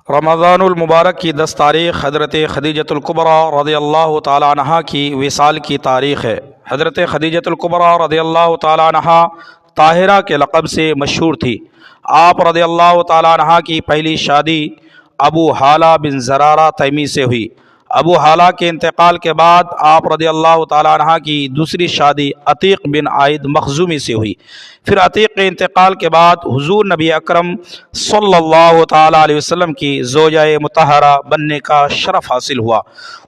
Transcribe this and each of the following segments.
رمضان المبارک کی 10 تاریخ حضرت خدیجۃ الکبریٰ رضی اللہ تعالیٰ عنہا کی وصال کی تاریخ ہے۔ حضرت خدیجۃ الکبریٰ رضی اللہ تعالیٰ عنہا طاہرہ کے لقب سے مشہور تھی۔ آپ رضی اللہ تعالیٰ عنہا کی پہلی شادی ابو حالہ بن زرارہ تیمی سے ہوئی۔ ابو حالہ کے انتقال کے بعد آپ رضی اللہ تعالیٰ عنہ کی دوسری شادی عتیق بن عائد مخزومی سے ہوئی۔ پھر عتیق کے انتقال کے بعد حضور نبی اکرم صلی اللہ تعالیٰ علیہ وسلم کی زوجہ مطہرہ بننے کا شرف حاصل ہوا۔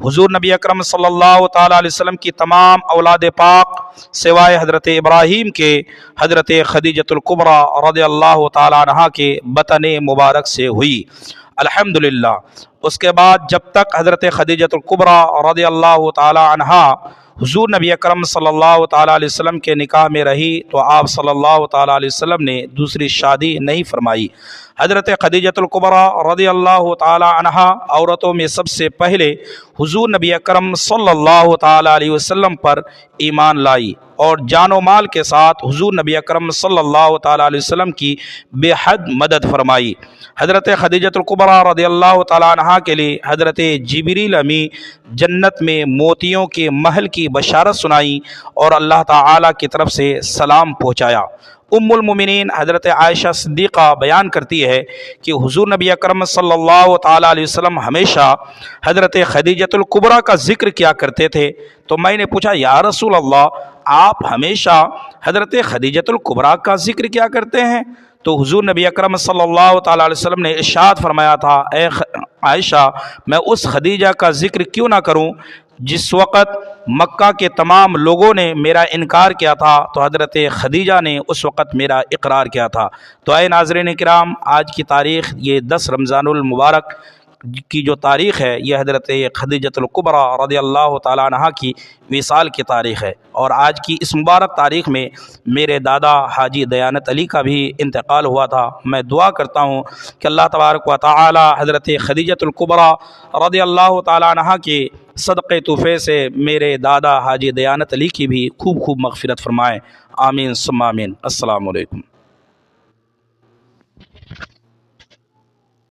حضور نبی اکرم صلی اللہ تعالیٰ علیہ وسلم کی تمام اولاد پاک سوائے حضرت ابراہیم کے حضرت خدیجۃ الکبریٰ رضی اللہ تعالیٰ عنہ کے بطن مبارک سے ہوئی۔ الحمدللہ اس کے بعد جب تک حضرت خدیجۃ الکبریٰ رضی اللہ تعالی عنہا حضور نبی اکرم صلی اللہ تعالیٰ علیہ وسلم کے نکاح میں رہی تو آپ صلی اللہ تعالیٰ علیہ وسلم نے دوسری شادی نہیں فرمائی۔ حضرت خدیجۃ الکبریٰ رضی اللہ تعالی عنہا عورتوں میں سب سے پہلے حضور نبی اکرم صلی اللہ تعالیٰ علیہ وسلم پر ایمان لائی اور جان و مال کے ساتھ حضور نبی اکرم صلی اللہ تعالیٰ علیہ وسلم کی بے حد مدد فرمائی۔ حضرت خدیجۃ الکبریٰ رضی اللہ تعالیٰ عنہا کے لیے حضرت جبریل امی جنت میں موتیوں کے محل کی بشارت سنائی اور اللہ تعالیٰ کی طرف سے سلام پہنچایا۔ ام المومنین حضرت عائشہ صدیقہ بیان کرتی ہے کہ حضور نبی اکرم صلی اللہ تعالیٰ علیہ وسلم ہمیشہ حضرت خدیجۃ الکبریٰ کا ذکر کیا کرتے تھے، تو میں نے پوچھا یا رسول اللہ آپ ہمیشہ حضرت خدیجۃ الکبریٰ کا ذکر کیا کرتے ہیں؟ تو حضور نبی اکرم صلی اللہ تعالیٰ علیہ وسلم نے ارشاد فرمایا تھا، اے عائشہ میں اس خدیجہ کا ذکر کیوں نہ کروں جس وقت مکہ کے تمام لوگوں نے میرا انکار کیا تھا تو حضرت خدیجہ نے اس وقت میرا اقرار کیا تھا۔ تو اے ناظرین کرام، آج کی تاریخ یہ 10 رمضان المبارک کی جو تاریخ ہے یہ حضرت خدیجۃ الکبریٰ رضی اللہ تعالیٰ عنہ کی وصال کی تاریخ ہے، اور آج کی اس مبارک تاریخ میں میرے دادا حاجی دیانت علی کا بھی انتقال ہوا تھا۔ میں دعا کرتا ہوں کہ اللہ تبارک و تعالی حضرت خدیجۃ الکبریٰ رضی اللہ تعالیٰ عنہ کے صدقے تحفے سے میرے دادا حاجی دیانت علی کی بھی خوب خوب مغفرت فرمائے۔ آمین ثم آمین۔ السلام علیکم۔